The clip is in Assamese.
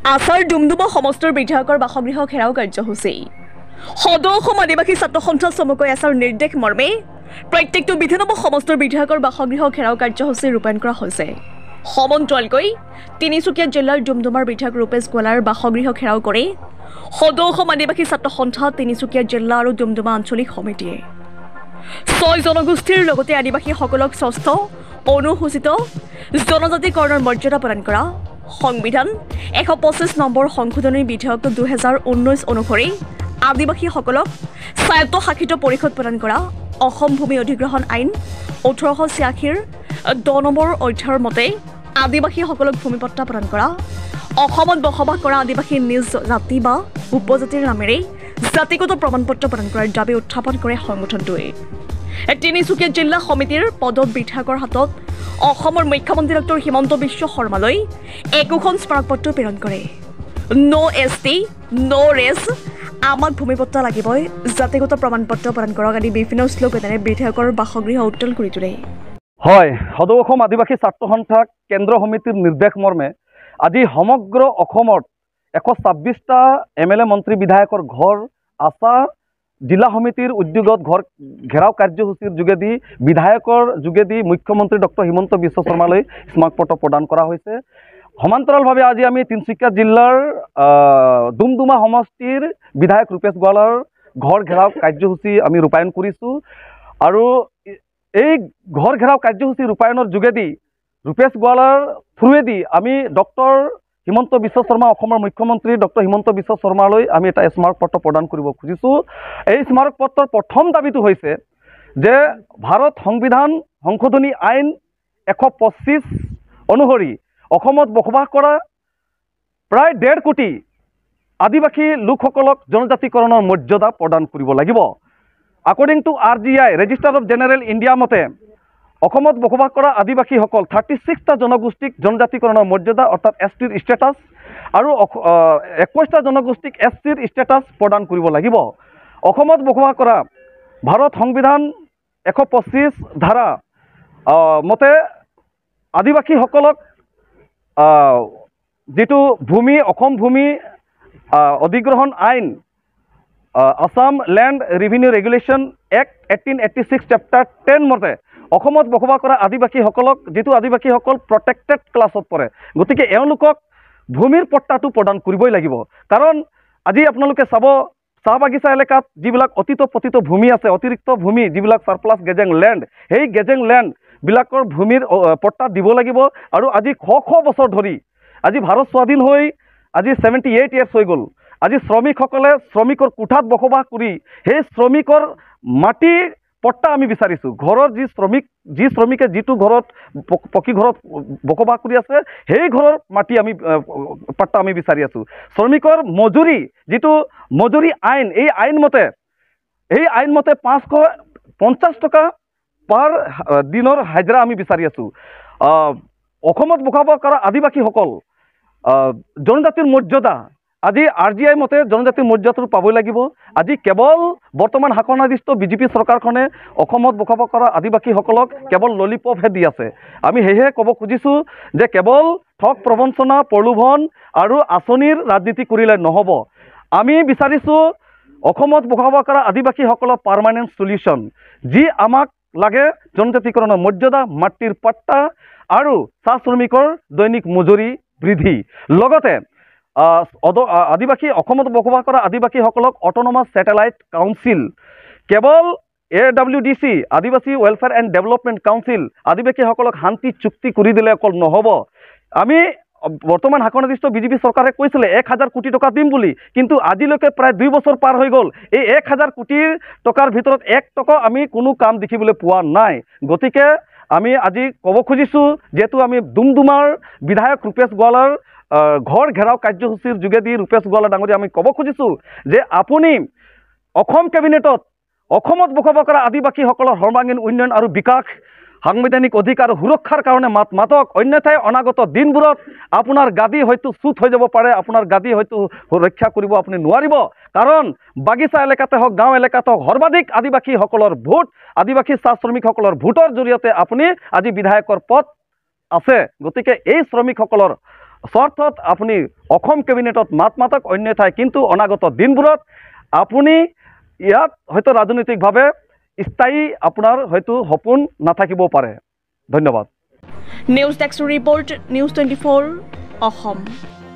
আছাৰ ডুমডুমা সমষ্টিৰ বিধায়কৰ বাসগৃহ ঘেৰাও কাৰ্যসূচী সদৌ অসম আদিবাসী ছাত্ৰ সন্থা চমুকৈ আছাৰ নিৰ্দেশ মৰ্মে প্ৰত্যেকটো বিধানসভা সমষ্টিৰ বিধায়কৰ বাসগৃহ ঘেৰাও কাৰ্যসূচী ৰূপায়ণ কৰা হৈছে। সমন্ত্ৰলকৈ তিনিচুকীয়া জিলাৰ ডুমডুমাৰ বিধায়ক ৰূপেশ গোৱালাৰ বাসগৃহ ঘেৰাও কৰি সদৌ অসম আদিবাসী ছাত্ৰ সন্থা তিনিচুকীয়া জিলা আৰু ডুমডুমা আঞ্চলিক সমিতিয়ে 6 জনগোষ্ঠীৰ লগতে আদিবাসীসকলক ষষ্ঠ অনুসূচিত জনজাতিকৰণৰ মৰ্যাদা প্ৰদান কৰা সংবিধান 125 নম্বৰ সংশোধনী বিধেয়ক 2019 অনুসৰি আদিবাসীসকলক স্বায়ত্তশাসিত পৰিষদ প্ৰদান কৰা অসম ভূমি অধিগ্ৰহণ আইন 1886 10 নম্বৰ অধ্যায়ৰ মতে আদিবাসীসকলক ভূমিপট্টা প্ৰদান কৰা অসমত বসবাস কৰা আদিবাসী নিজ জাতি বা উপজাতিৰ নামেৰে জাতিগত প্ৰমাণপত্ৰ প্ৰদান কৰাৰ দাবী উত্থাপন কৰে সংগঠনটোৱে। তিনিচুকীয়া জিলা সমিতিৰ পদত বিধায়কৰ হাতত অসমৰ মুখ্যমন্ত্ৰী ডক্টৰ হিমন্ত বিশ্ব শৰ্মালৈ একোখন স্মাৰকপত্ৰ প্ৰেৰণ কৰে। নো এছটি নো ৰেছ, আমাক ভূমিপট্টা লাগিবই, জাতিগত প্ৰমাণপত্ৰ প্ৰদান কৰক আদি বিভিন্ন শ্লোগানেৰে বিধায়কৰ বাসগৃহ উত্তল কৰি তোলে। হয়, সদৌ অসম আদিবাসী ছাত্ৰ সন্থা কেন্দ্ৰ সমিতিৰ নিৰ্দেশ মৰ্মে আজি সমগ্ৰ অসমত 126টা MLA মন্ত্ৰী বিধায়কৰ ঘৰ আছাৰ জিলা সমিতিৰ উদ্যোগত ঘৰ ঘেৰাও কাৰ্যসূচীৰ যোগেদি বিধায়কৰ যোগেদি মুখ্যমন্ত্ৰী ডক্টৰ হিমন্ত বিশ্ব শৰ্মালৈ স্মাৰকপত্ৰ প্ৰদান কৰা হৈছে। সমান্তৰালভাৱে আজি আমি তিনিচুকীয়া জিলাৰ ডুমডুমা সমষ্টিৰ বিধায়ক ৰূপেশ গোৱালাৰ ঘৰ ঘেৰাও কাৰ্যসূচী আমি ৰূপায়ণ কৰিছোঁ আৰু এই ঘৰ ঘেৰাও কাৰ্যসূচী ৰূপায়ণৰ যোগেদি ৰূপেশ গোৱালাৰ থ্ৰুৱেদি আমি ডক্টৰ হিমন্ত বিশ্ব শৰ্মা অসমৰ মুখ্যমন্ত্ৰী ডক্টৰ হিমন্ত বিশ্ব শৰ্মালৈ আমি এটা স্মাৰকপত্ৰ প্ৰদান কৰিব খুজিছোঁ। এই স্মাৰকপত্ৰৰ প্ৰথম দাবীটো হৈছে যে ভাৰত সংবিধান সংশোধনী আইন 125 অনুসৰি অসমত বসবাস কৰা প্ৰায় 1.5 কোটি আদিবাসী লোকসকলক জনজাতিকৰণৰ মৰ্যাদা প্ৰদান কৰিব লাগিব। According to RGI registrar of general India মতে অসমত বসবাস কৰা আদিবাসীসকল 36টা জনগোষ্ঠীক জনজাতিকৰণৰ মৰ্যাদা অৰ্থাৎ STৰ ষ্টেটাছ আৰু 21টা জনগোষ্ঠীক SCৰ ষ্টেটাছ প্ৰদান কৰিব লাগিব। অসমত বসবাস কৰা ভাৰত সংবিধান 125 ধাৰা মতে আদিবাসীসকলক যিটো ভূমি অসম ভূমি অধিগ্ৰহণ আইন Assam land revenue regulation act 1886 chapter 10 মতে অসমত বসবাস কৰা আদিবাসীসকলক যিটো আদিবাসীসকল প্ৰটেক্টেড ক্লাছত পৰে, গতিকে এওঁলোকক ভূমিৰ পট্টাটো প্ৰদান কৰিবই লাগিব। কাৰণ আজি আপোনালোকে চাব চাহ বাগিচা এলেকাত যিবিলাক অতীত পতিত ভূমি আছে, অতিৰিক্ত ভূমি যিবিলাক ছাৰপ্লাছ গেজেং লেণ্ড, সেই গেজেং লেণ্ডবিলাকৰ ভূমিৰ পট্টা দিব লাগিব। আৰু আজি শ বছৰ ধৰি আজি ভাৰত স্বাধীন হৈ আজি 78 ইয়াৰ্ছ হৈ গ'ল। আজি শ্ৰমিকসকলে শ্ৰমিকৰ কোঠাত বসবাস কৰি সেই শ্ৰমিকৰ মাটি পট্টা আমি বিচাৰিছোঁ। ঘৰৰ যি শ্ৰমিকে যিটো ঘৰত পকী ঘৰত বসবাস কৰি আছে সেই ঘৰৰ মাটি আমি পট্টা আমি বিচাৰি আছোঁ। শ্ৰমিকৰ মজুৰি যিটো মজুৰি আইন, এই আইন মতে 550 টকা পাৰ দিনৰ হাজিৰা আমি বিচাৰি আছোঁ। অসমত বসবাস কৰা আদিবাসীসকল জনজাতিৰ মৰ্যাদা আজি RGI মতে জনজাতিৰ মৰ্যাদাটো পাবই লাগিব। আজি কেৱল বৰ্তমান শাসনাধিষ্ঠ বিজেপি চৰকাৰখনে অসমত বসবাস কৰা আদিবাসীসকলক কেৱল ললিপপহে দি আছে। আমি সেয়েহে ক'ব খুজিছোঁ যে কেৱল ঠগ প্ৰবঞ্চনা প্ৰলোভন আৰু আঁচনিৰ ৰাজনীতি কৰিলে নহ'ব। আমি বিচাৰিছোঁ অসমত বসবাস কৰা আদিবাসীসকলৰ পাৰ্মানেণ্ট চলিউশ্যন, যি আমাক লাগে জনজাতিকৰণৰ মৰ্যাদা, মাটিৰ পট্টা আৰু চাহ শ্ৰমিকৰ দৈনিক মজুৰি বৃদ্ধি। লগতে আদিবাসী অসমত বসবাস কৰা আদিবাসীসকলক অট'নমাছ ছেটেলাইট কাউন্সিল, কেৱল AWDC আদিবাসী ৱেলফেয়াৰ এণ্ড ডেভেলপমেণ্ট কাউন্সিল আদিবাসীসকলক শান্তি চুক্তি কৰি দিলে অকল নহ'ব। আমি বৰ্তমান শাসনাধিষ্ঠ বিজেপি চৰকাৰে কৈছিলে 1000 কোটি টকা দিম বুলি, কিন্তু আজিলৈকে প্ৰায় 2 বছৰ পাৰ হৈ গ'ল। এই 1000 কোটি টকাৰ ভিতৰত 1 টকা আমি কোনো কাম দেখিবলৈ পোৱা নাই। গতিকে আমি আজি ক'ব খুজিছোঁ, যিহেতু আমি ডুমডুমাৰ বিধায়ক ৰূপেশ গোৱালাৰ ঘৰ ঘেৰাও কাৰ্যসূচীৰ যোগেদি ৰূপেশ গোৱালা ডাঙৰীয়া আমি ক'ব খুজিছোঁ যে আপুনি অসম কেবিনেটত অসমত বসবাস কৰা আদিবাসীসকলৰ সৰ্বাংগীন উন্নয়ন আৰু বিকাশ, সাংবিধানিক অধিকাৰ সুৰক্ষাৰ কাৰণে মাতক, অন্যথাই অনাগত দিনবোৰত আপোনাৰ গাদী হয়তো চুট হৈ যাব পাৰে, আপোনাৰ গাদী হয়তো ৰক্ষা কৰিব আপুনি নোৱাৰিব। কাৰণ বাগিচা এলেকাতে হওক গাঁও এলেকাতে হওক সৰ্বাধিক আদিবাসীসকলৰ ভোট, আদিবাসী চাহ শ্ৰমিকসকলৰ ভোটৰ জৰিয়তে আপুনি আজি বিধায়কৰ পদ আছে। গতিকে এই শ্ৰমিকসকলৰ স্বাৰ্থত আপুনি অসম কেবিনেটত মাত মাতক অন্যথাই কিন্তু অনাগত দিনবোৰত আপুনি ইয়াত হয়তো ৰাজনৈতিকভাৱে স্থায়ী আপোনাৰ হয়তো সপোন নাথাকিবও পাৰে। ধন্যবাদ। News desk report, news 24 Assam.